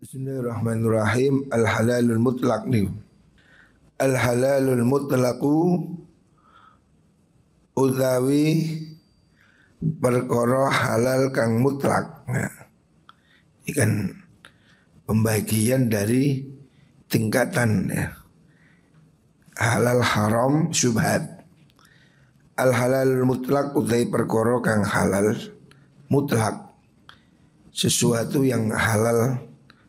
Bismillahirrahmanirrahim. Al-halalul mutlaq nih. Al-halalul mutlaqu utawi perkara halal kang mutlak. Nah, ini kan pembagian dari tingkatan ya. Halal haram syubhat. Al-halalul mutlaq utawi perkara kang halal mutlak. Sesuatu yang halal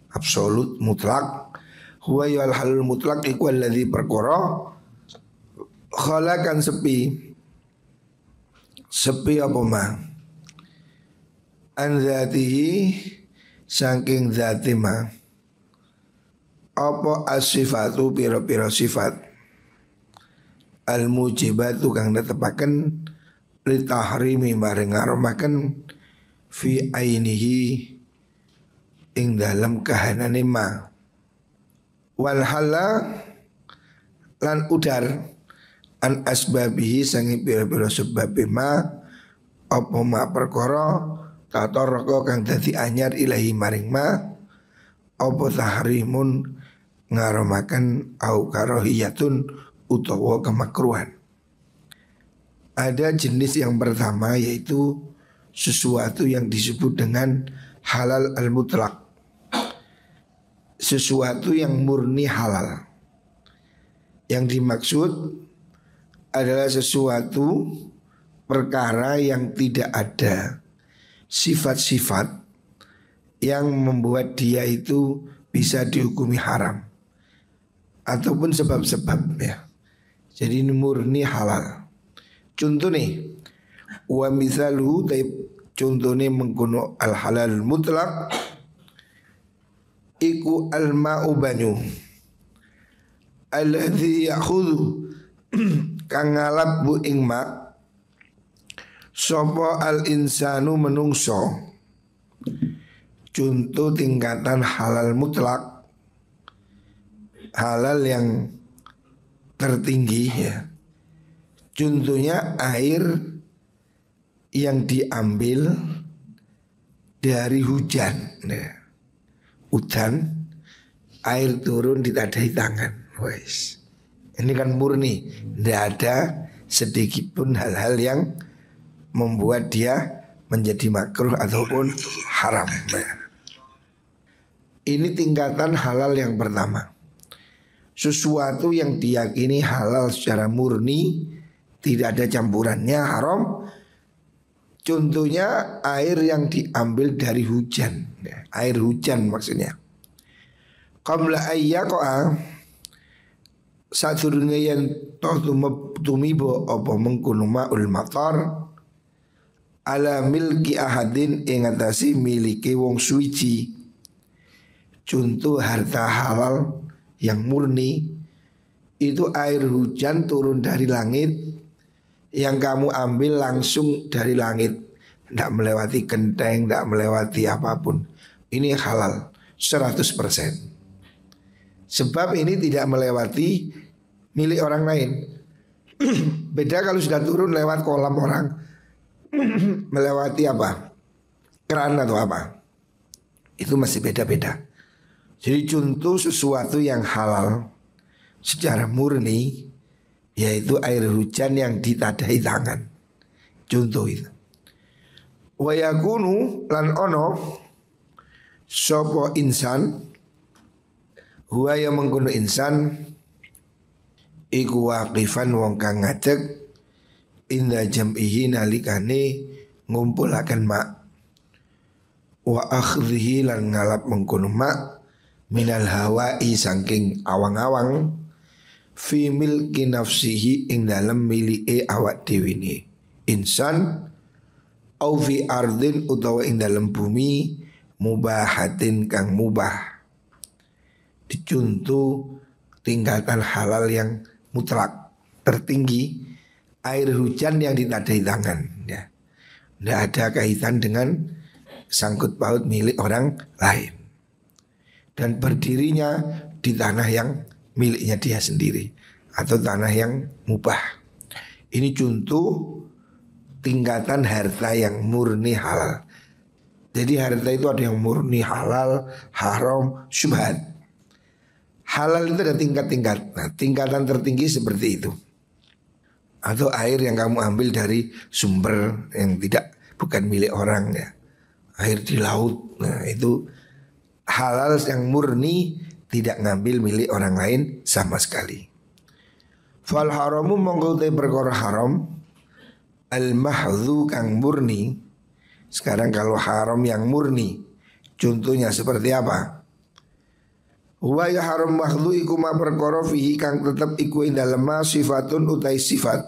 absolut mutlak. Huwa yal halal mutlak iku alladzi perkara khalakan sepi apa ma an dzatihi saking dzati ma apa as-sifatu pira-pira sifat al mujibatu kang netepaken li tahrimi maring ngaromaken fi ainihi ing dalam kahanane ma wal hala lan udar an asbabihi sangi pira-pira sebab ma apa ma perkara tatarqa kang dadi anyar ilahi maring ma apa tahrimun ngaromaken au karahiyatun utawa kemakruhan. Ada jenis yang pertama yaitu sesuatu yang disebut dengan halal al-mutlaq. Sesuatu yang murni halal. Yang dimaksud adalah sesuatu perkara yang tidak ada sifat-sifat yang membuat dia itu bisa dihukumi haram ataupun sebab-sebab ya. Jadi ini murni halal. Contoh nih, wa misaluhu contohnya mengkono al halal mutlak iku al ma'u banyu alladzi ya'khudhu kang ngalap bu ing ma sapa al insanu menungso. Contoh tingkatan halal mutlak, halal yang tertinggi ya. Contohnya air yang diambil dari hujan. Nah, hujan, air turun ditadai tangan. Wes. Ini kan murni, tidak ada sedikit pun hal-hal yang membuat dia menjadi makruh ataupun haram. Ini tingkatan halal yang pertama. Sesuatu yang diyakini halal secara murni, tidak ada campurannya, haram. Contohnya air yang diambil dari hujan, air hujan maksudnya. Qabla ayyaqa sadurunge yen toh tumibo apa mengkono maul matar ala milki ahadin ing atase miliki wong suci. Contoh harta halal yang murni itu air hujan turun dari langit yang kamu ambil langsung dari langit, tidak melewati genteng, tidak melewati apapun. Ini halal 100%. Sebab ini tidak melewati milik orang lain. Beda kalau sudah turun lewat kolam orang, melewati apa? Keran atau apa? Itu masih beda-beda. Jadi contoh sesuatu yang halal secara murni yaitu air hujan yang ditadai tangan. Contoh itu. Wa yakunu lan ono sapa insan huwa yang mengkono insan iku waqifan wong kang ngadeg inda jam'ihi nalikane ngumpulaken mak wa akhdhihi lan ngalap mengkono mak minal hawai saking awang-awang fi milki nafsihi ing dalam milike awak dhewe ne insan au fi ardin utawa ing dalam bumi mubahatin kang mubah. Dicontoh tingkatan halal yang mutlak tertinggi air hujan yang ditadai tangan ya. Tidak ada kaitan dengan sangkut paut milik orang lain dan berdirinya di tanah yang miliknya dia sendiri atau tanah yang mubah. Ini contoh tingkatan harta yang murni halal. Jadi harta itu ada yang murni halal, haram, syubhat. Halal itu ada tingkat-tingkat. Nah, tingkatan tertinggi seperti itu. Atau air yang kamu ambil dari sumber yang bukan milik orang ya. Air di laut. Nah, itu halal yang murni, tidak ngambil milik orang lain sama sekali. Fal haramu mongko te perkara haram al mahdhu kang murni. Sekarang kalau haram yang murni, contohnya seperti apa? Wa ya haram mahdhu iku ma perkara fihi kang tetep iku ing dalem sifatun utai sifat.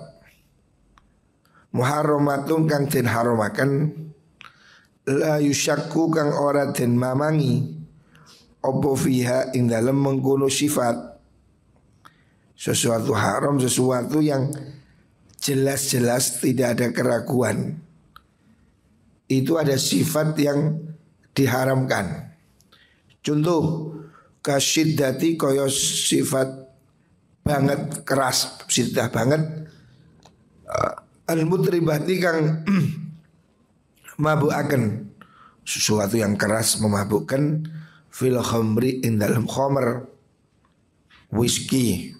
Muharramatun kang den haramaken, la yusyakku kang ora den mamangi opo fiha ing dalem mengkono sifat. Sesuatu haram, sesuatu yang jelas-jelas tidak ada keraguan. Itu ada sifat yang diharamkan. Contoh kasyiddati koyo sifat banget keras, siddah banget. Al-mutribati kang mabukaken, sesuatu yang keras memabukkan. Fil khamri ing dalam khamr, whisky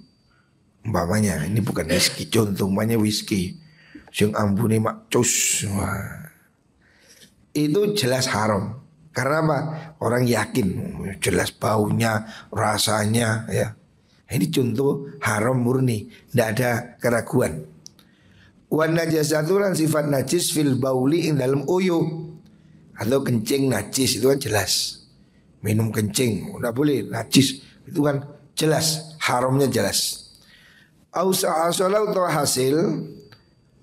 umpamanya, ini bukan whisky, contoh umpamanya whisky sing ambune makcus. Itu jelas haram. Karena apa? Orang yakin jelas baunya, rasanya ya. Ini contoh haram murni, tidak ada keraguan. Wan najasatu lan sifat najis fil bauli ing dalam uyuh atau kencing najis, itu kan jelas. Minum kencing tidak boleh, najis, itu kan jelas, haramnya jelas. Ausa asalau atau hasil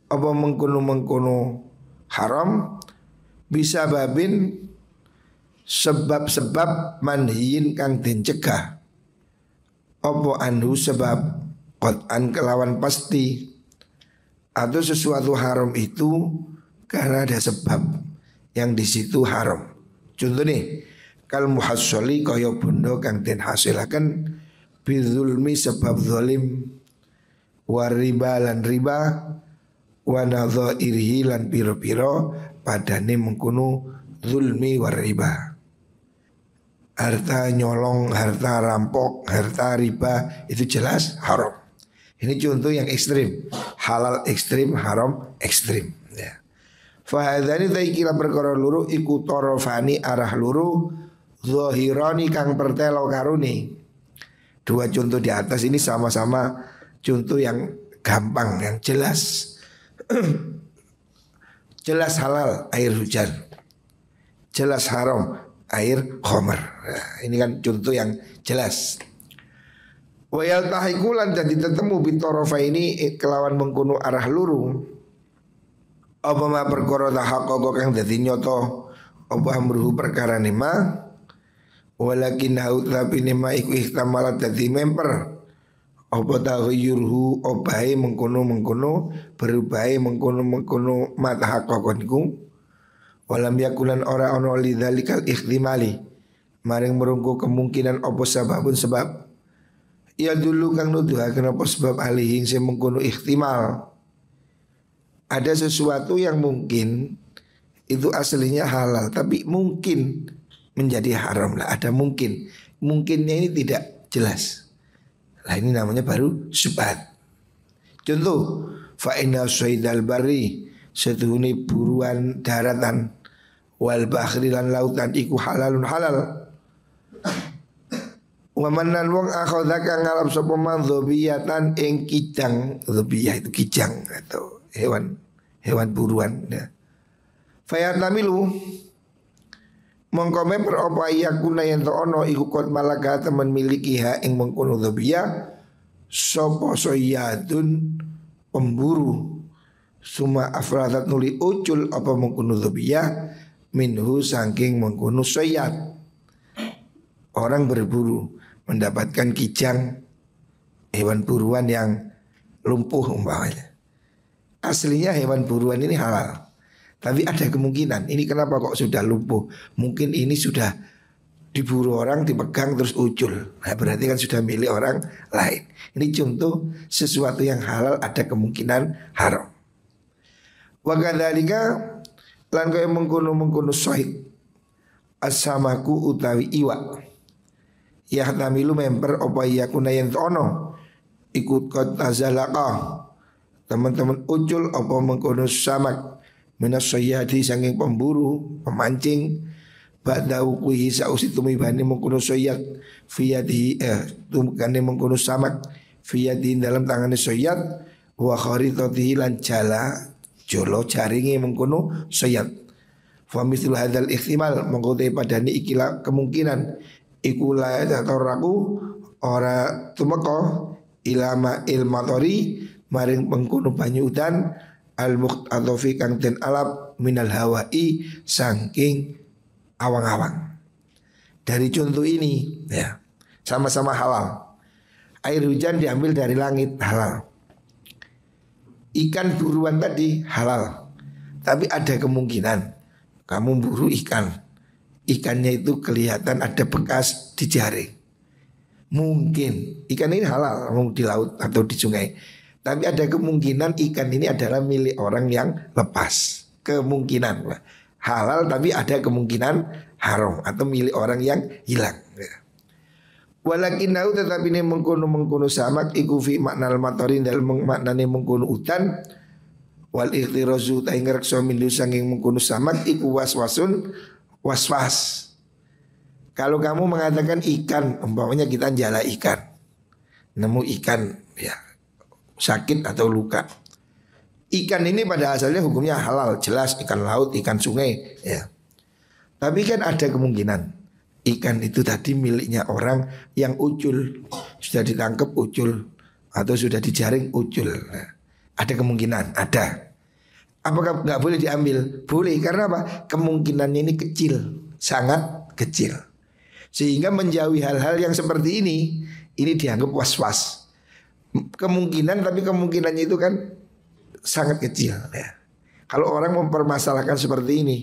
apa mengkono haram bisa babin sebab-sebab manhiin kang den cegah. Apa anhu sebab qat'an kelawan pasti, atau sesuatu haram itu karena ada sebab yang di situ haram. Contoh nih, kal muhassali kaya bondo kang den hasilaken bizulmi sebab zalim, wariba lan riba, wa nadhairihi lan piro-piro padane mengkono zulmi wariba. Harta nyolong, harta rampok, harta riba itu jelas haram. Ini contoh yang ekstrim, halal ekstrim, haram ekstrim ya. Fahadhani taikila perkara luru iku torofani arah luru zahirani kang pertelo karuni. Dua contoh di atas ini sama-sama contoh yang gampang, yang jelas. Jelas halal air hujan, jelas haram air khamar. Nah, ini kan contoh yang jelas. Wa yaltahikulan dan ditetemu bitorofa ini kelawan mengkuno arah luru. Apa ma perkara tahaqqaqa kang dadi nyoto apa amruhu perkara nima, walakin haut tapi nima iku ihtamalat dadi memper. Apa taghayyurhu obahe mengkono berubahe mengkono mata haqqaqan iku. Walam yakulan ora ono lidzalikal ihtimali, maring merungku kemungkinan apa sababun sebab. Ya dulu kang nuduhaken apa sebab alihin sing mengkono ihtimal. Ada sesuatu yang mungkin itu aslinya halal tapi mungkin menjadi haram lah, ada mungkin. Mungkinnya ini tidak jelas. Nah ini namanya baru syubhat. Contoh, fa inna saydal bari, setuhuni buruan daratan, wal bahri lan lautan iku halalun halal. Wa manan wong akhadha kang ngalap sapa man dzobiyatan ing kijang. Dzobiyah itu kijang atau hewan buruan ya. Fayatamilu mongko meper apa yakuna yen to ono iku kot malaka temen miliki ha ing mengkono dzobiyah sapa soyadun pemburu suma afradat nuli ucul apa mengkono dzobiyah minhu saking mengkono soyad. Orang berburu mendapatkan kijang, hewan buruan yang lumpuh umpamanya. Aslinya hewan buruan ini halal, tapi ada kemungkinan ini kenapa kok sudah lumpuh. Mungkin ini sudah diburu orang, dipegang terus ucul. Nah berarti kan sudah milik orang lain. Ini contoh sesuatu yang halal ada kemungkinan haram. Wa kadzalika lan kaya mengkono-mengkono syahid As-samaku utawi iwak yahtamilu member apa yakuna yen ono ikut kota zalaka teman-teman ucul apa mengkono samak minas sayyadi saking pemburu pemancing ba'dau kuhi sausi tumibani mengkono sayyad fiyadi tumkane mengkono samak fiyadi dalam tangannya sayyad wa kharitatihi lan jala jolo jaringe mengkono sayyad fa mislu hadzal ihtimal mengkote padane ikilah kemungkinan ikula atau ora tumeka ilama ilmatori maring pengkono banyu udan al muqtadhafi kang den alap minal hawai saking awang-awang. Dari contoh ini ya sama-sama halal. Air hujan diambil dari langit halal. Ikan buruan tadi halal. Tapi ada kemungkinan kamu buru ikan, ikannya itu kelihatan ada bekas di jaring. Mungkin ikan ini halal mau di laut atau di sungai. Tapi ada kemungkinan ikan ini adalah milik orang yang lepas. Kemungkinan halal tapi ada kemungkinan haram atau milik orang yang hilang. Walakinau tetapi ini mengkono samak iku fi maknal matorin dalam maknane mengkono udan. Wal ikhtirazu ta ing reksa mindu sanging mengkono samak iku waswasun waswas. Kalau kamu mengatakan ikan, umpamanya kita jala ikan, nemu ikan ya sakit atau luka. Ikan ini pada asalnya hukumnya halal, jelas ikan laut, ikan sungai ya. Tapi kan ada kemungkinan ikan itu tadi miliknya orang yang ucul, sudah ditangkap ucul atau sudah dijaring ucul. Nah, ada kemungkinan, ada. Apakah nggak boleh diambil? Boleh, karena apa? Kemungkinannya ini kecil, sangat kecil. Sehingga menjauhi hal-hal yang seperti ini dianggap was-was. Kemungkinan, tapi kemungkinannya itu kan sangat kecil ya. Kalau orang mempermasalahkan seperti ini,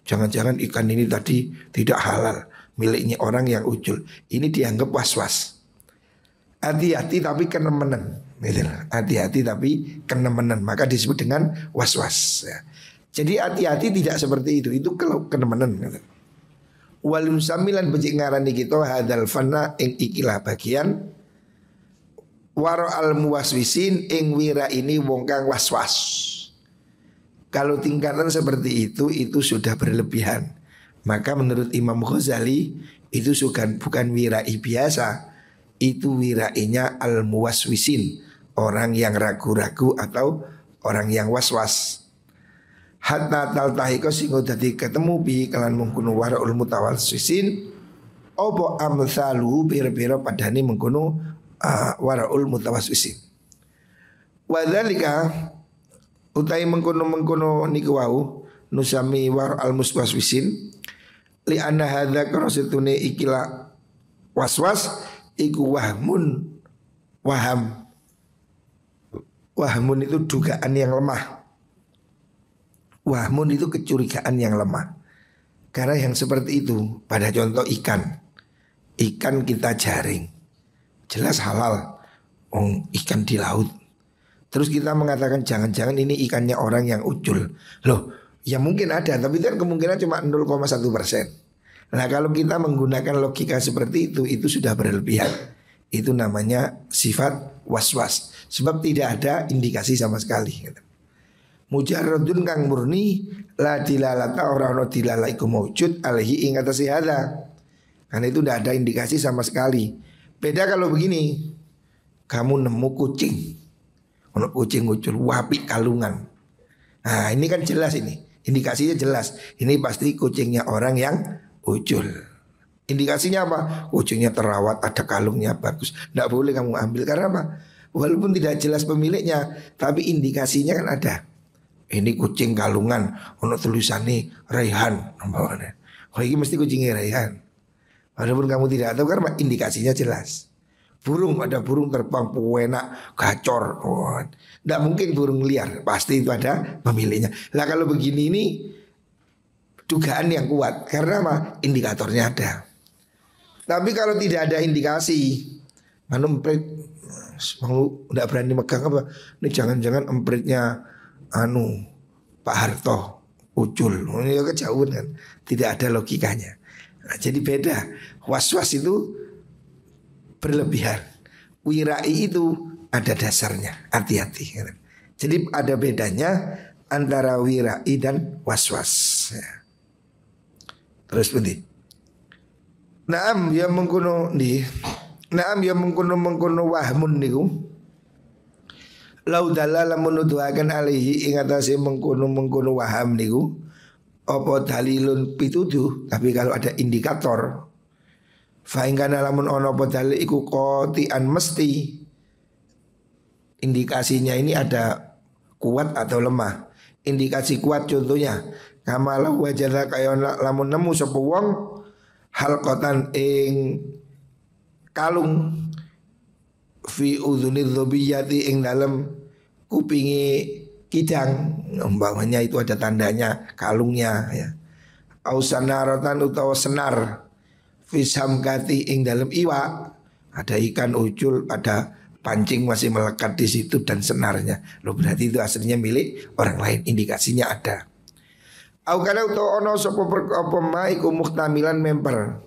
jangan-jangan ikan ini tadi tidak halal, miliknya orang yang ucul, ini dianggap was-was. Hati-hati tapi kenemenan, gitu. Hati-hati tapi kenemenan, maka disebut dengan was-was ya. Jadi hati-hati tidak seperti itu kalau kenemenan gitu. Walun samilan becik ngarani kita hadal fana ing ikilah bagian waro al muwaswisin ing wira ini wong kang was-was. Kalau tingkatan seperti itu sudah berlebihan. Maka menurut Imam Ghazali itu bukan wirai biasa, itu wirainya al muwaswisin, orang yang ragu-ragu atau orang yang was-was. Hatta taltahiko singgo dadi ketemu bi kalan mengkono waraul mutawaswisin opo amsalu bira-bira padani mengkono waraul mutawaswisin. Wadzalika utai mengkono niku wau nusami war al muswaswisin li anna hadza karasitune ikila waswas iku wahmun itu dugaan yang lemah. Wahmun itu kecurigaan yang lemah. Karena yang seperti itu pada contoh ikan kita jaring jelas halal, ikan di laut. Terus kita mengatakan jangan-jangan ini ikannya orang yang ucul. Loh, ya mungkin ada, tapi kan kemungkinan cuma 0,1%. Nah kalau kita menggunakan logika seperti itu sudah berlebihan. Itu namanya sifat was-was. Sebab tidak ada indikasi sama sekali. Mujarradun kang murni la dilalata orang dilala iku maujud alaihi ing atase hadza. Karena itu tidak ada indikasi sama sekali. Beda kalau begini, kamu nemu kucing, ono kucing ucul, wapi kalungan. Nah ini kan jelas ini, indikasinya jelas. Ini pasti kucingnya orang yang ucul. Indikasinya apa? Kucingnya terawat, ada kalungnya bagus. Tidak boleh kamu ambil karena apa? Walaupun tidak jelas pemiliknya, tapi indikasinya kan ada. Ini kucing kalungan, ono tulisannya Raihan. Oh ini mesti kucingnya Raihan. Walaupun kamu tidak tahu karena indikasinya jelas. Burung, ada burung terbang enak, gacor. Tidak mungkin burung liar, pasti itu ada pemiliknya. Lah kalau begini ini dugaan yang kuat. Karena apa? Indikatornya ada. Tapi kalau tidak ada indikasi, emprit, mau tidak berani megang apa? Ini jangan-jangan empritnya Pak Harto ucul. Ini kejauhan kan, tidak ada logikanya. Nah, jadi beda. Was-was itu berlebihan. Wirai itu ada dasarnya. Hati-hati. Jadi ada bedanya antara wirai dan was-was. Ya. Terus penting. Naam ya mengkono di. Naam ya mengkono wahmun niku. Lau dalala menuduhaken alihi ing atase mengkono waham niku. Apa dalilun pituduh, tapi kalau ada indikator fa ing kana lamun ana apa dalil iku qati'an mesti. Indikasinya ini ada kuat atau lemah. Indikasi kuat contohnya kamalah wajada kaya lamun nemu sapa wong halqatan ing kalung fi udhunil dhobiyati ing dalam kupingi kidang, umpamanya itu ada tandanya kalungnya ya. Au sanaratan utawa senar fi samkati ing dalam iwa, ada ikan ucul, ada pancing masih melekat di situ dan senarnya. Loh berarti itu aslinya milik orang lain, indikasinya ada. Au kana utawa ono sapa apa ma iku muhtamilan memper.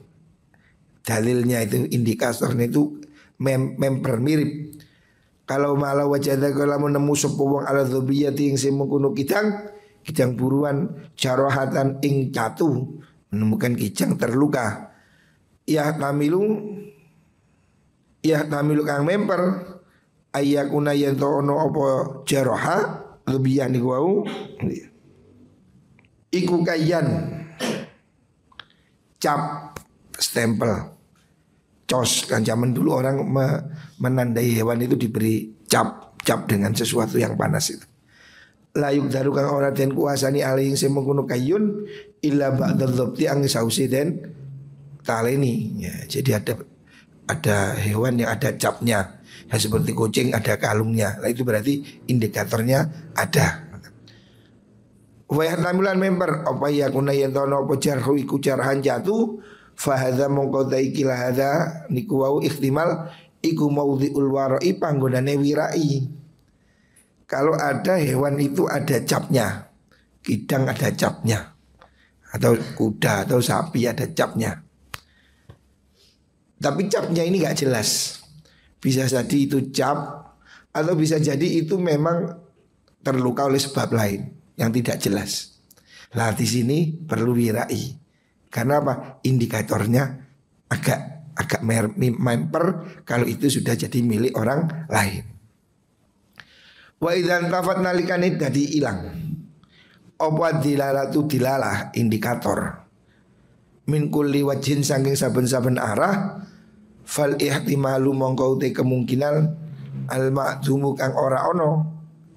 Dalilnya itu indikatornya itu memper mirip. Kalau malah wajada kalau nemu sapa wong ala dzubiyati ing sing mengkono kidang buruan jarohatan ing catu, menemukan kijang terluka. Ya tamilu kang memper ayakuna yen to ono apa jaroha dzubiyah niku wau iku kayan cap stempel cos. Kan zaman dulu orang menandai hewan itu diberi cap dengan sesuatu yang panas itu. Layuk daru kang ora den kuasani alih sing mengkono kayun illa ba'da dzabti ang sausi den taleni ya. Jadi ada hewan yang ada capnya ya, seperti kucing ada kalungnya. Nah itu berarti indikatornya ada. Wa yahtamilan member apa ya kuna yen tono apa jarhu iku jarhan jatuh fahadha mongko daikila hadha niku wau ikhtimal iku maudhi'ul warai panggonane wirai. Kalau ada hewan itu ada capnya, kidang ada capnya, atau kuda atau sapi ada capnya. Tapi capnya ini gak jelas. Bisa jadi itu cap atau bisa jadi itu memang terluka oleh sebab lain yang tidak jelas. Lah di sini perlu wirai. Karena apa? Indikatornya agak memper kalau itu sudah jadi milik orang lain. Wa idzan tafat nalikane dadi ilang. Apa dilalatu dilalah indikator. Min kulli wajhin saking saben-saben arah fal ihtimalu mongko te kemungkinan al ma'dumu kang ora ono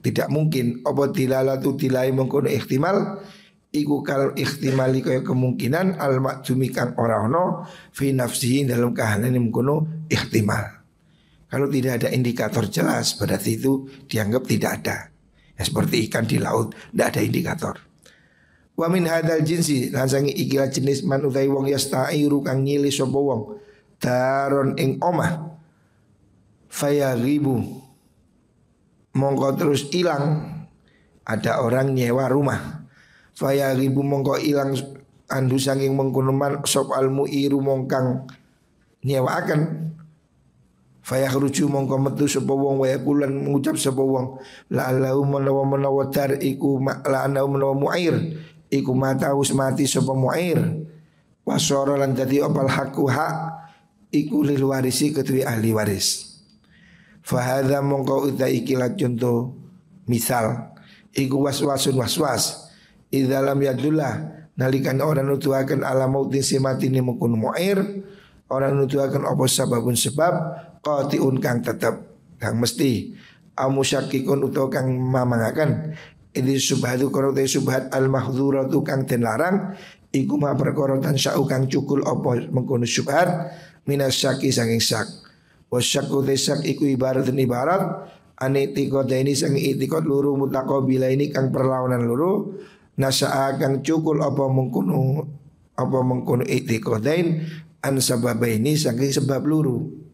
tidak mungkin apa dilalatu dilai mengkono ihtimal iku kal ihtimali kaya kemungkinan al ma'dumi kang ora ono fi nafsihi dalam kahanane mengkono ihtimal. Kalau tidak ada indikator jelas berarti itu dianggap tidak ada. Ya, seperti ikan di laut tidak ada indikator. Wa min hadzal jinsi lan sangi ikilah jenis man utai wong yastairu kang nyili sapa wong daron ing omah fayaghibu mongko terus ilang. Ada orang nyewa rumah fayaghibu mongko ilang andu saking mengkunuman sop almu iru mongkang nyewaaken fayakhruju mongko metu sapa wong wa yakulan mengucap sapa wong la allahu menawa dar iku la ana menawa muair iku mata mati sapa muair wasara lan dadi opal hakku hak iku lil warisi ketui ahli waris. Fa hadza mongko uta ikilah contoh misal iku waswas idza lam yadullah nalikan orang nutuaken ala mautin simatine mukun muair orang nutuaken apa sababun sebab qatiun kang tetap kang mesti amusyakikun utawa kang mamangaken ini subhatu korote subhat al mahdzuratu kang den larang iku ma perkara tan sya'u kang cukul apa mengkono subhat minas syaki saking syak wasyaku tesak iku ibaratun ibarat anitikot ini sang itikot luru mutakobila ini kang perlawanan luru nasa'a kang cukul apa mengkono itikodain an sababaini saking sebab luru.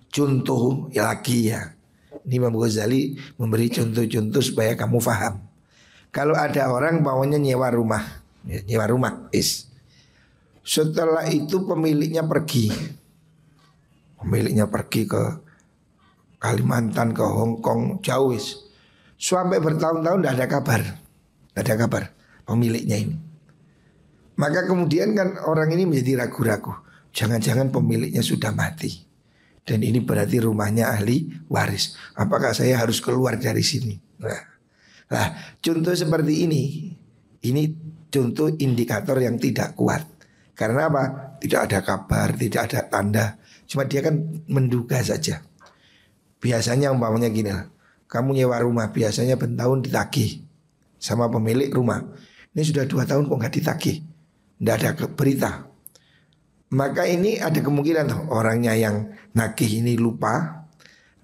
Contoh ya lagi ya. Ini Imam Ghazali memberi contoh-contoh supaya kamu paham. Kalau ada orang maunya nyewa rumah is Setelah itu pemiliknya pergi. Pemiliknya pergi ke Kalimantan, ke Hong Kong, jauh wis. Sampai bertahun-tahun tidak ada kabar. Tidak ada kabar pemiliknya ini. Maka kemudian kan orang ini menjadi ragu-ragu. Jangan-jangan pemiliknya sudah mati. Dan ini berarti rumahnya ahli waris. Apakah saya harus keluar dari sini? Nah, contoh seperti ini contoh indikator yang tidak kuat. Karena apa? Tidak ada kabar, tidak ada tanda. Cuma dia kan menduga saja. Biasanya umpamanya gini lah. Kamu nyewa rumah biasanya bertahun ditagih sama pemilik rumah. Ini sudah 2 tahun kok nggak ditagih. Tidak ada berita. Maka ini ada kemungkinan tuh, orangnya yang nagih ini lupa.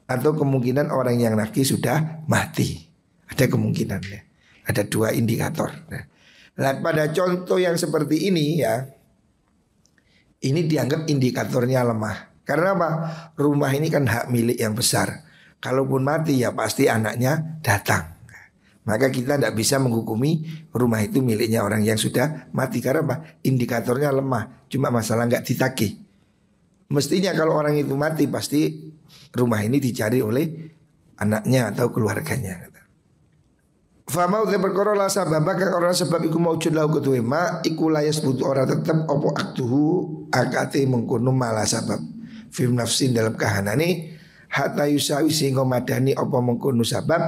Atau kemungkinan orang yang nagih sudah mati. Ada kemungkinan ya. Ada 2 indikator. Nah, pada contoh yang seperti ini ya, ini dianggap indikatornya lemah. Karena apa? Rumah ini kan hak milik yang besar. Kalaupun mati ya pasti anaknya datang. Maka kita tidak bisa menghukumi rumah itu miliknya orang yang sudah mati. Karena apa? Indikatornya lemah. Cuma masalah nggak ditagih. Mestinya kalau orang itu mati pasti rumah ini dicari oleh anaknya atau keluarganya. Famau te perkara la sababa kang ora sebab iku maujud lahu kutuwe ma iku layas butuh ora tetep opo aktuhu akate mengkono malah sabab film nafsin dalam kahanane hatta yusawi sehingga madani opo mengkono sabab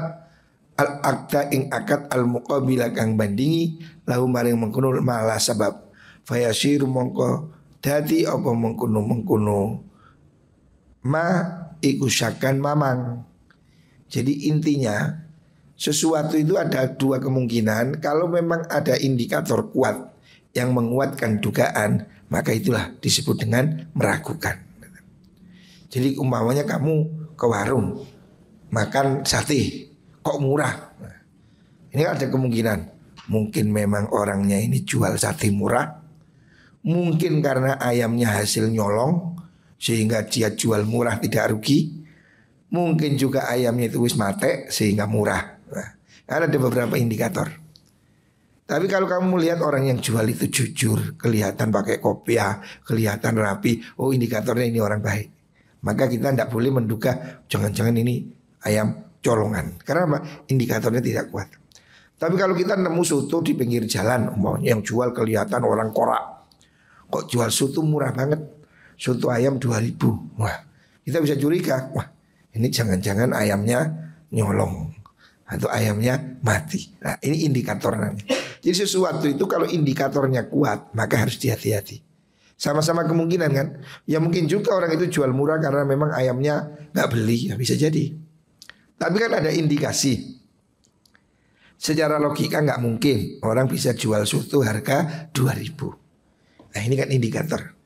al akta ing akad al muqabila kang bandingi lahu maring mengkono malah sabab fayasiru mongko dadi opo mengkono ma iku syakan mamang. Jadi intinya sesuatu itu ada 2 kemungkinan. Kalau memang ada indikator kuat yang menguatkan dugaan, maka itulah disebut dengan meragukan. Jadi umpamanya kamu ke warung makan sate, kok murah? Ini ada kemungkinan. Mungkin memang orangnya ini jual sate murah. Mungkin karena ayamnya hasil nyolong sehingga dia jual murah tidak rugi. Mungkin juga ayamnya itu wis mate sehingga murah. Ada beberapa indikator. Tapi kalau kamu melihat orang yang jual itu jujur, kelihatan pakai kopiah, kelihatan rapi, oh indikatornya ini orang baik. Maka kita tidak boleh menduga jangan-jangan ini ayam colongan. Karena apa? Indikatornya tidak kuat. Tapi kalau kita nemu soto di pinggir jalan, yang jual kelihatan orang korak, kok jual soto murah banget, soto ayam 2.000. Wah, kita bisa curiga, wah ini jangan-jangan ayamnya nyolong atau ayamnya mati. Nah ini indikator namanya. Jadi sesuatu itu kalau indikatornya kuat maka harus hati-hati. Sama-sama kemungkinan kan. Ya mungkin juga orang itu jual murah karena memang ayamnya gak beli, ya bisa jadi. Tapi kan ada indikasi. Secara logika gak mungkin orang bisa jual soto harga 2.000. Nah ini kan indikator.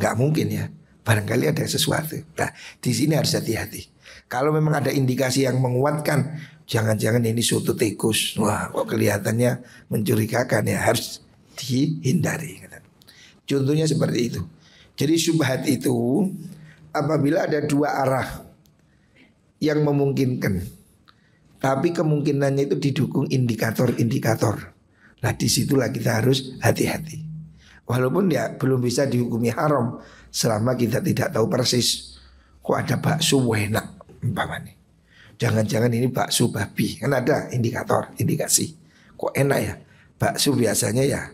Gak mungkin ya. Barangkali ada sesuatu. Nah di sini harus hati-hati. Kalau memang ada indikasi yang menguatkan, jangan-jangan ini soto tikus. Wah, kok kelihatannya mencurigakan ya, harus dihindari. Contohnya seperti itu. Jadi syubhat itu apabila ada 2 arah yang memungkinkan, tapi kemungkinannya itu didukung indikator-indikator. Nah disitulah kita harus hati-hati. Walaupun ya belum bisa dihukumi haram selama kita tidak tahu persis. Kok ada bakso enak umpamanya. Jangan-jangan ini bakso babi. Kan ada indikator, indikasi. Kok enak ya? Bakso biasanya ya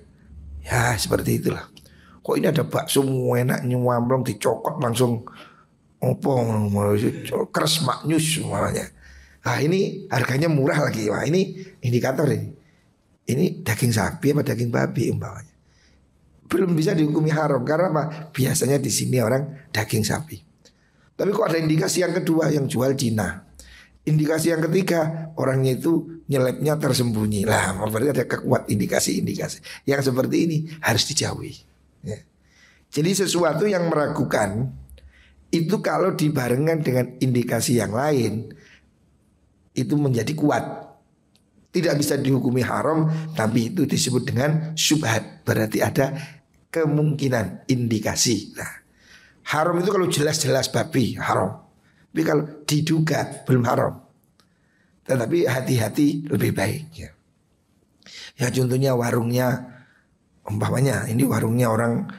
seperti itulah. Kok ini ada bakso enak nyuamblong dicokot langsung keres maknyus semuanya. Nah ini harganya murah lagi. Wah ini indikator ini. Ini daging sapi apa daging babi umpamanya. Belum bisa dihukumi haram karena apa? Biasanya di sini orang daging sapi. Tapi kok ada indikasi yang kedua yang jual Cina. Indikasi yang ketiga orangnya itu nyelepnya tersembunyi. Lah berarti ada kekuat indikasi-indikasi. Yang seperti ini harus dijauhi ya. Jadi sesuatu yang meragukan itu kalau dibarengkan dengan indikasi yang lain itu menjadi kuat. Tidak bisa dihukumi haram, tapi itu disebut dengan syubhat. Berarti ada kemungkinan indikasi. Nah haram itu kalau jelas-jelas babi haram. Tapi kalau diduga belum haram. Tetapi hati-hati lebih baik ya. Ya contohnya warungnya umpamanya ini warungnya orang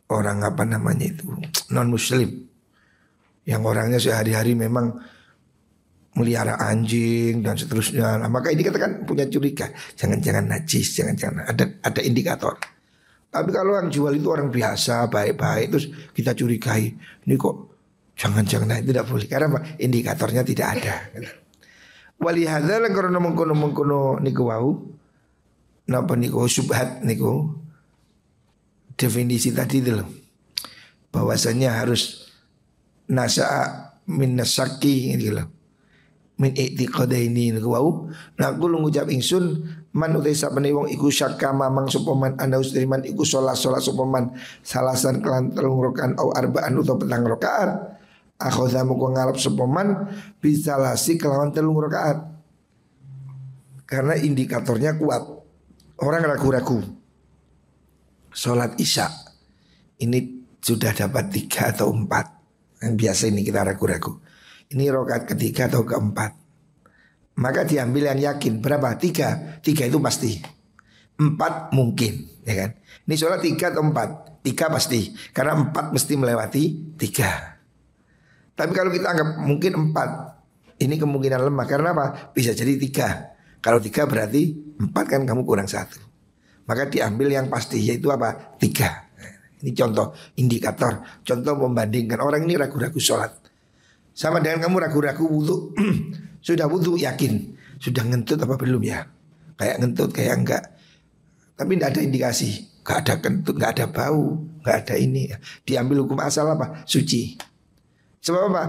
orang apa namanya itu non muslim yang orangnya sehari-hari memang melihara anjing dan seterusnya. Nah, maka ini kita kan punya curiga, jangan-jangan najis, jangan-jangan ada indikator. Tapi kalau yang jual itu orang biasa, baik-baik, terus kita curigai, ini kok jangan-jangan itu tidak boleh karena apa? Indikatornya tidak ada. Walihada lan karena mengkono niku wau, napa niku subhat niku definisi tadi itu loh, bahwasanya harus nasa min nasaki gitu loh. Min i'tiqadaini niku wau nah kula ngucap ingsun man utai sapane wong iku syakka mamang sapa man ana usriman iku salat sapa man salasan kelan telung rakaat au arba'an utawa petang rakaat akhadha moko ngalap sapa man bisalasi kelawan telung rakaat karena indikatornya kuat. Orang ragu-ragu salat isya ini sudah dapat 3 atau 4. Yang biasa ini kita ragu-ragu. Ini rakaat ketiga atau keempat. Maka diambil yang yakin. Berapa? 3. 3 itu pasti. 4 mungkin, ya kan? Ini sholat 3 atau 4? 3 pasti. Karena 4 mesti melewati 3. Tapi kalau kita anggap mungkin 4, ini kemungkinan lemah. Karena apa? Bisa jadi 3. Kalau 3 berarti 4 kan kamu kurang 1. Maka diambil yang pasti, yaitu apa? 3. Ini contoh indikator. Contoh membandingkan orang ini ragu-ragu sholat. Sama dengan kamu ragu-ragu wudhu. Sudah wudhu yakin. Sudah ngentut apa belum ya? Kayak ngentut kayak enggak. Tapi tidak ada indikasi. Enggak ada kentut, enggak ada bau, enggak ada ini. Diambil hukum asal apa? Suci. Sebab apa?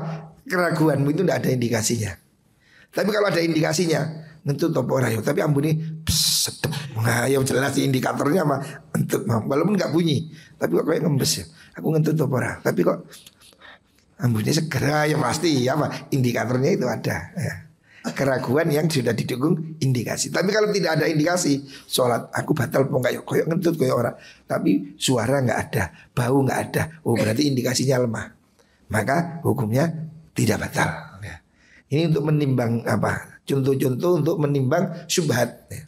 Keraguanmu itu tidak ada indikasinya. Tapi kalau ada indikasinya, ngentut apa ora yo. Tapi ambune sedep. Nah, yang jelas indikatornya mah ngentut mah. Walaupun enggak bunyi, tapi kok kayak ngembes ya. Aku ngentut apa ora. Tapi kok ambunnya segera ya pasti ya apa indikatornya itu ada ya. Keraguan yang sudah didukung indikasi. Tapi kalau tidak ada indikasi sholat aku batal pun kayak ngentut kayak orang. Tapi suara nggak ada, bau nggak ada. Oh berarti indikasinya lemah. Maka hukumnya tidak batal ya. Ini untuk menimbang apa? Contoh-contoh untuk menimbang syubhat ya.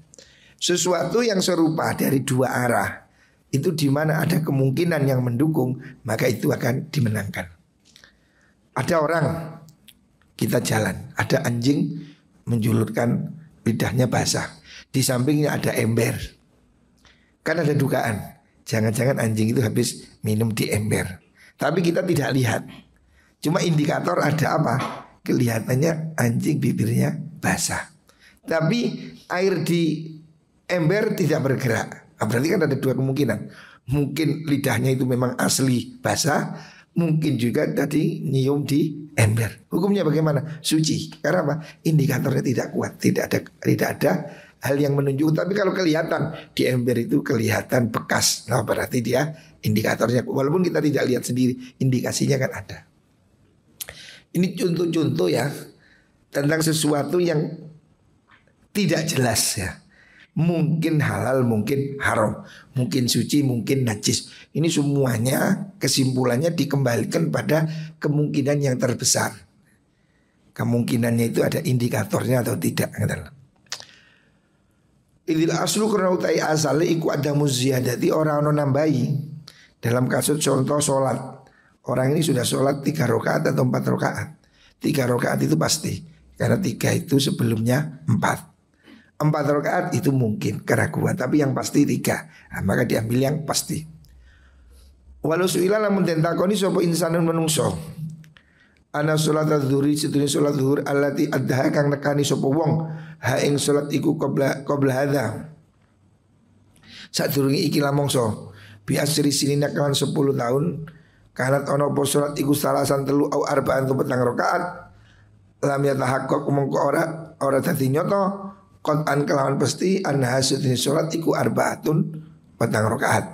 Sesuatu yang serupa dari dua arah itu di mana ada kemungkinan yang mendukung maka itu akan dimenangkan. Ada orang kita jalan, ada anjing menjulurkan lidahnya basah. Di sampingnya ada ember. Kan ada dugaan, jangan-jangan anjing itu habis minum di ember. Tapi kita tidak lihat. Cuma indikator ada apa? Kelihatannya anjing bibirnya basah. Tapi air di ember tidak bergerak. Nah, berarti kan ada dua kemungkinan. Mungkin lidahnya itu memang asli basah, mungkin juga tadi nyium di ember. Hukumnya bagaimana? Suci. Karena apa? Indikatornya tidak kuat, tidak ada hal yang menunjukkan. Tapi kalau kelihatan di ember itu kelihatan bekas, nah berarti dia indikatornya. Walaupun kita tidak lihat sendiri, indikasinya kan ada. Ini contoh-contoh ya tentang sesuatu yang tidak jelas ya. Mungkin halal, mungkin haram, mungkin suci, mungkin najis. Ini semuanya kesimpulannya dikembalikan pada kemungkinan yang terbesar. Kemungkinannya itu ada indikatornya atau tidak. Idil aslu karena utai asale iku ada muziyadati orang nambahi. Dalam kasus contoh sholat, orang ini sudah sholat 3 rakaat atau 4 rakaat. 3 rakaat itu pasti, karena 3 itu sebelumnya 4. 4 rakaat itu mungkin keraguan, tapi yang pasti 3. Nah, maka diambil yang pasti. Walau suila lamun den takoni sapa insanun menungso. Ana salat adzuhri sedune salat zuhur allati adha kang nekani sapa wong ha ing salat iku qabla hadza. Sadurunge iki lamongso biasri sinina kawan 10 tahun kanat ana apa salat iku salasan telu au arba'an tu petang rakaat lam yatahaqqaq mongko ora dadi nyata. Qat'an kelawan pasti anha sedene salat iku arbaatun petang rakaat.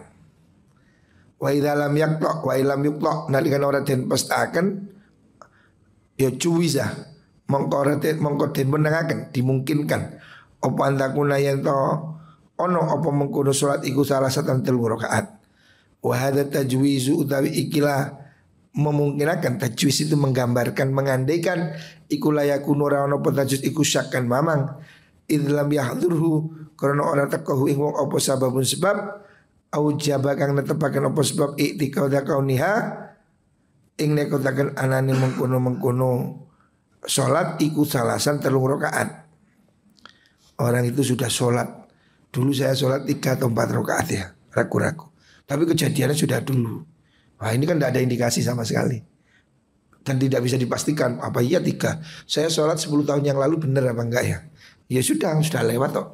Wa idza lam yaqta wa illam yuqta nalikan ora den pestaken ya cuwiza mongko den menangaken dimungkinkan apa antakuna yen to ono apa mengkono salat iku salah satu telu rakaat. Wa hadza tajwizu utawi ikilah memungkinkan. Tajwiz itu menggambarkan mengandaikan iku layakun ora ono tajwiz iku syakkan mamang idlam yahdurhu karena orang tekahu ing wong apa sababun sebab au jaba kang netepaken apa sebab i'tiqada kauniha ing nekotaken anane mengkono salat iku salasan 3 rakaat. Orang itu sudah sholat. Dulu saya sholat 3 atau 4 rakaat ya, ragu-ragu. Tapi kejadiannya sudah dulu. Wah ini kan tidak ada indikasi sama sekali. Dan tidak bisa dipastikan apa iya 3. Saya sholat 10 tahun yang lalu benar apa enggak ya. Ya sudah lewat kok.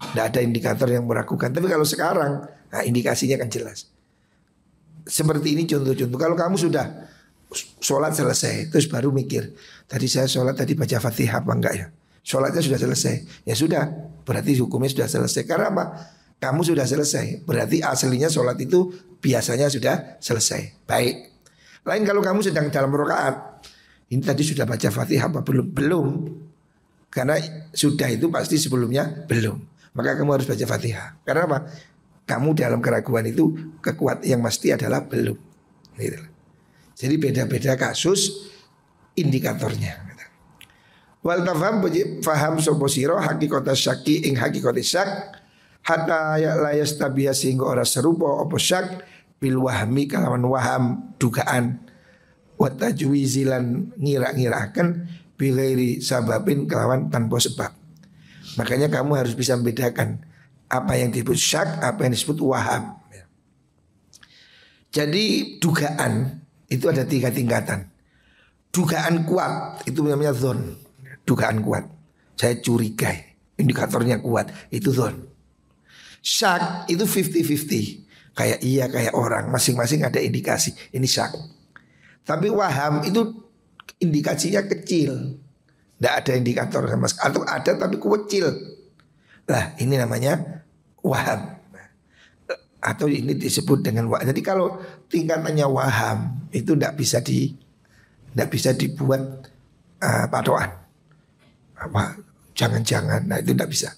Tidak ada indikator yang meragukan. Tapi kalau sekarang, nah indikasinya kan jelas. Seperti ini contoh-contoh. Kalau kamu sudah sholat selesai, terus baru mikir, tadi saya sholat tadi baca Fatihah apa enggak ya. Sholatnya sudah selesai. Ya sudah, berarti hukumnya sudah selesai. Karena apa? Kamu sudah selesai. Berarti aslinya sholat itu biasanya sudah selesai. Baik. Lain kalau kamu sedang dalam rakaat, ini tadi sudah baca Fatihah apa belum? Belum. Karena sudah itu pasti sebelumnya belum. Maka kamu harus baca Fatihah. Karena apa? Kamu dalam keraguan itu kekuatan yang pasti adalah belum. Gitu. Jadi beda-beda kasus indikatornya. Wal tafham faham sapa sira haqiqata syaki ing haqiqate syak hatta ya la yastabiha sehingga ora serupa apa syak bil wahmi kalawan waham dugaan wa tajwizilan ngira-ngiraken bighairi sababin kalawan tanpa sebab. Makanya kamu harus bisa membedakan apa yang disebut syak, apa yang disebut waham. Jadi dugaan itu ada 3 tingkatan. Dugaan kuat itu namanya dzon. Dugaan kuat, saya curiga, indikatornya kuat, itu dzon. Syak itu 50-50, kayak iya kayak orang, masing-masing ada indikasi, ini syak. Tapi waham itu indikasinya kecil, tidak ada indikator sama sekali, atau ada tapi kecil. Lah ini namanya waham. Atau ini disebut dengan waham. Jadi kalau tingkatannya waham itu tidak bisa dibuat patokan. Apa jangan-jangan, nah itu tidak bisa.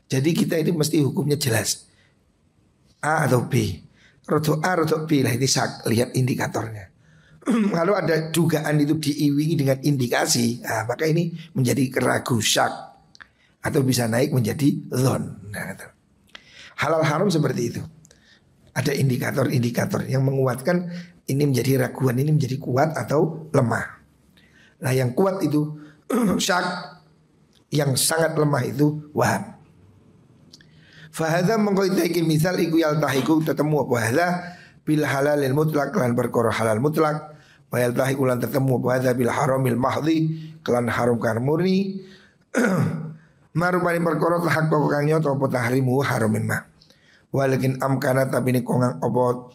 Jadi kita ini mesti hukumnya jelas, A atau B, rodo A rodo B lah, ini lihat indikatornya. Kalau ada dugaan itu diiringi dengan indikasi, nah, maka ini menjadi ragu syak atau bisa naik menjadi dzon. Nah, halal haram seperti itu. Ada indikator-indikator yang menguatkan ini menjadi raguan, ini menjadi kuat atau lemah. Nah yang kuat itu syak, yang sangat lemah itu waham. Fahadha mengkoitaikin misal iku yaltahiku tetemu apa hadha bil halalil mutlak lan perkara halal mutlak wa yaltahiku lan tetemu apa hadha bil haramil mahdhi kelan haram kang murni marupane perkara tahaqqaq kang nyoto apa tahrimu haramin ma walakin amkana tapi kongang apa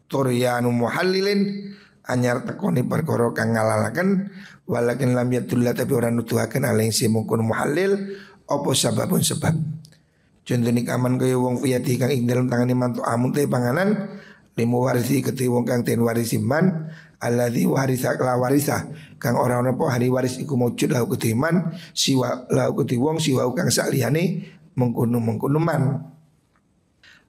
turyanu muhallilin anyar tekoni perkara kang ngalalaken walakin lam yadullah tapi orang nuduhaken aleng si mungkun muhallil apa sababun sebab. Contoh ni kaman kaya wong fiyati kang ing dalam tangane mantu amun te panganan limu warisi keti wong kang ten warisi man alladzi warisa la warisa kang ora ana apa hari waris iku maujud lahu keti man siwa lahu keti wong siwa kang saliyane mengkono man.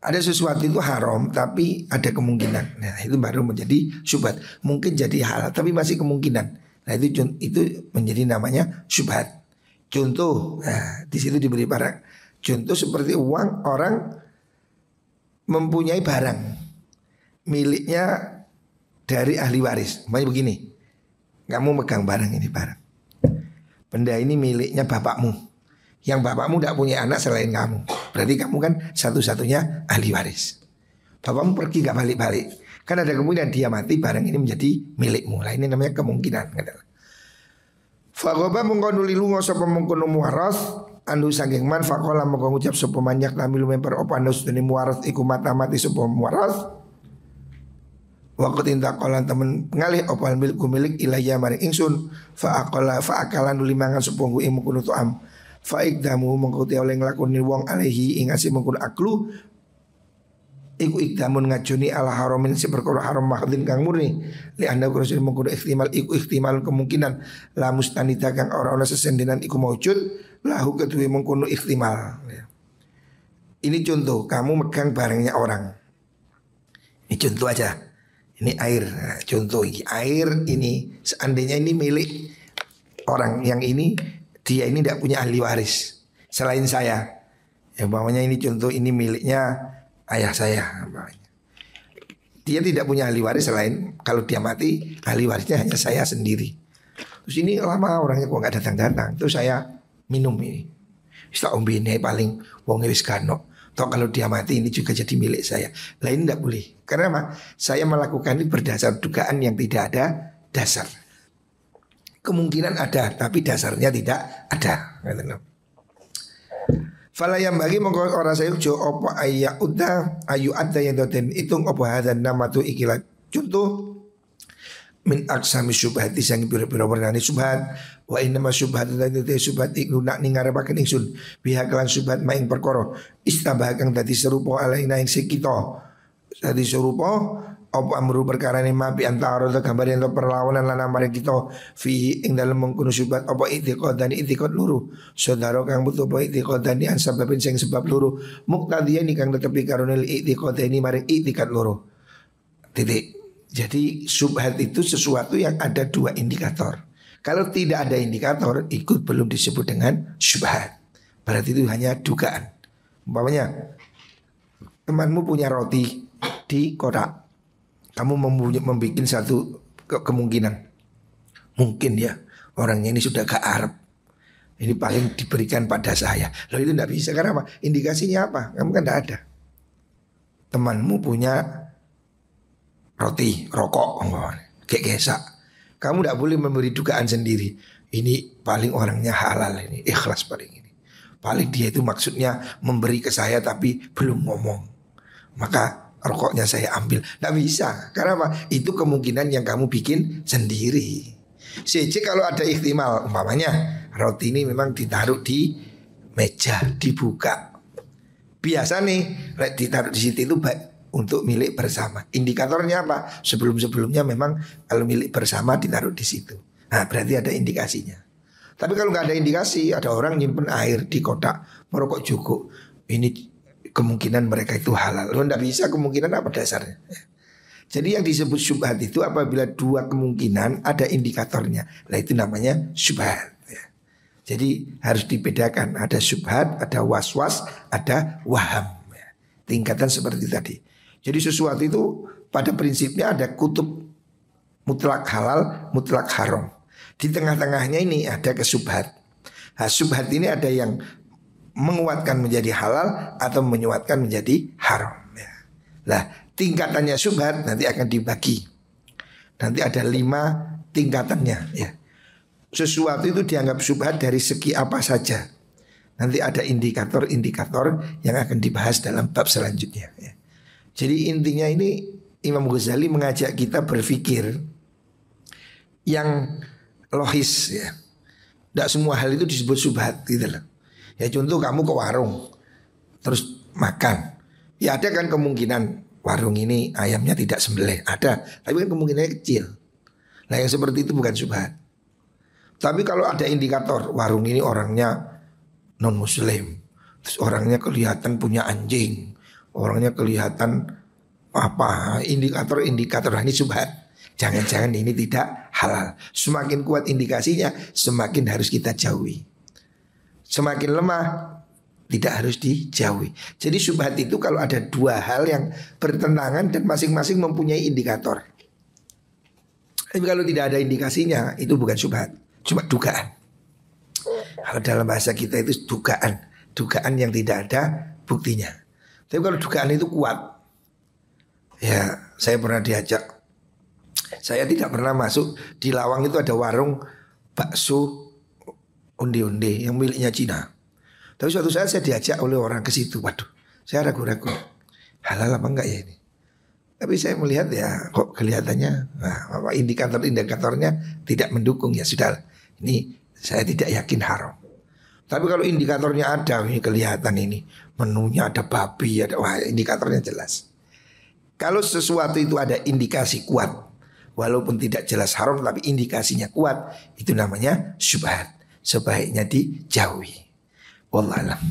Ada sesuatu itu haram tapi ada kemungkinan. Nah, itu baru menjadi syubhat. Mungkin jadi halal tapi masih kemungkinan. Nah, itu menjadi namanya syubhat. Contoh, nah, di situ diberi barang. Contoh seperti uang orang mempunyai barang miliknya dari ahli waris. Makanya begini, kamu megang barang ini barang. Benda ini miliknya bapakmu. Yang bapakmu tidak punya anak selain kamu. Berarti kamu kan satu-satunya ahli waris. Bapakmu pergi gak balik-balik. Kan ada kemungkinan dia mati barang ini menjadi milikmu. Lah ini namanya kemungkinan. Fagoba mengkonduli lungo sopa mengkono muaras. Andu saking man fakola mengkong ucap sopa manyak namilu memper opanus duni muaras iku mata mati sopa muaras. Waktu tinta kolan temen ngalih opal milikku milik ilayah maring ingsun. Fa'akalan nuli mangan sopa ngu imu kunu tu'am. Fa'ikdamu mengkuti oleh ngelakoni wong alaihi ingasi mengkun aklu iku ikdamun ngajuni ala haramin si perkara haram mahdin kang murni li anda kurang mengkun ikhtimal iku ikhtimal kemungkinan la mustanida kang ora sesendenan iku maujud lahu kedua mengkunu ikhtimal. Ini contoh kamu megang barangnya orang. Ini contoh aja. Ini air. Nah, contoh ini air ini seandainya ini milik orang yang ini dia ini tidak punya ahli waris selain saya. Ya umpamanya ini contoh ini miliknya ayah saya umpamanya. Dia tidak punya ahli waris selain kalau dia mati ahli warisnya hanya saya sendiri. Terus ini lama orangnya kok nggak datang-datang. Terus saya minum ini. Setelah ombe ini paling wong wis kano. Toh kalau dia mati ini juga jadi milik saya. Lain tidak boleh. Karena apa? Saya melakukan ini berdasar dugaan yang tidak ada dasar. Kemungkinan ada, tapi dasarnya tidak ada. Fala yang bagi mongko ora sayuk jo opo ayu ada yang doten hitung opo hadan nama tu ikilah contoh min aksami syubhat sang pira-pira warnane syubhat wa inna ma syubhat itu syubhat iku nak ningarepaken ingsun pihak lan syubhat maing perkara istabah kang dadi serupa alaina ing kita dadi serupa apa amru perkara ne mapi antara gambar yang perlawanan lan amare kita fi ing dalem mengkono syubhat apa itiqad dan itiqad luru saudara kang butuh apa itiqad dan an sebabin sing sebab luru muktadiyan kang tetepi karone itiqad ini mari itiqad luru titik. Jadi syubhat itu sesuatu yang ada dua indikator. Kalau tidak ada indikator, ikut belum disebut dengan syubhat. Berarti itu hanya dugaan. Umpamanya temanmu punya roti di kotak, kamu membuat satu kemungkinan. Mungkin ya orangnya ini sudah ke Arab. Ini paling diberikan pada saya. Loh itu tidak bisa karena apa? Indikasinya apa? Kamu kan tidak ada. Temanmu punya roti, rokok, kayak gesak. Kamu tidak boleh memberi dugaan sendiri. Ini paling orangnya halal ini, ikhlas paling ini. Paling dia itu maksudnya memberi ke saya tapi belum ngomong. Maka rokoknya saya ambil. Tidak bisa. Karena apa? Itu kemungkinan yang kamu bikin sendiri. Sejak kalau ada ihtimal, umpamanya roti ini memang ditaruh di meja, dibuka. Biasa nih, ditaruh di situ itu baik untuk milik bersama. Indikatornya apa? Sebelum-sebelumnya memang kalau milik bersama ditaruh di situ. Nah berarti ada indikasinya. Tapi kalau nggak ada indikasi, ada orang nyimpen air di kotak merokok cukup. Ini kemungkinan mereka itu halal. Lo nggak bisa kemungkinan apa dasarnya? Jadi yang disebut syubhat itu apabila dua kemungkinan ada indikatornya. Nah itu namanya syubhat. Jadi harus dibedakan. Ada syubhat, ada was-was, ada waham. Tingkatan seperti tadi. Jadi sesuatu itu pada prinsipnya ada kutub mutlak halal, mutlak haram. Di tengah-tengahnya ini ada kesubhat. Nah, subhat ini ada yang menguatkan menjadi halal atau menyuatkan menjadi haram. Nah, tingkatannya subhat nanti akan dibagi. Nanti ada 5 tingkatannya. Ya. Sesuatu itu dianggap subhat dari segi apa saja. Nanti ada indikator-indikator yang akan dibahas dalam bab selanjutnya. Ya. Jadi intinya ini Imam Ghazali mengajak kita berpikir yang logis ya. Tidak semua hal itu disebut subhat gitu loh. Ya contoh kamu ke warung terus makan. Ya ada kan kemungkinan warung ini ayamnya tidak sembelih. Ada, tapi kan kemungkinannya kecil. Nah yang seperti itu bukan subhat. Tapi kalau ada indikator warung ini orangnya non muslim, terus orangnya kelihatan punya anjing, orangnya kelihatan apa indikator ini subhat. Jangan-jangan ini tidak halal. Semakin kuat indikasinya, semakin harus kita jauhi. Semakin lemah, tidak harus dijauhi. Jadi subhat itu kalau ada dua hal yang bertentangan dan masing-masing mempunyai indikator. Tapi kalau tidak ada indikasinya, itu bukan subhat, cuma dugaan. Kalau dalam bahasa kita itu dugaan yang tidak ada buktinya. Tapi kalau dugaan itu kuat, ya saya pernah diajak. Saya tidak pernah masuk di Lawang itu ada warung bakso onde-onde yang miliknya Cina. Tapi suatu saat saya diajak oleh orang ke situ. Waduh, saya ragu-ragu halal apa enggak ya ini. Tapi saya melihat ya kok kelihatannya indikator-indikatornya tidak mendukung ya sudah. Ini saya tidak yakin haram. Tapi kalau indikatornya ada, ini kelihatan ini menunya ada babi, ada indikatornya jelas. Kalau sesuatu itu ada indikasi kuat, walaupun tidak jelas haram tapi indikasinya kuat, itu namanya syubhat. Sebaiknya dijauhi. Wallahu a'lam.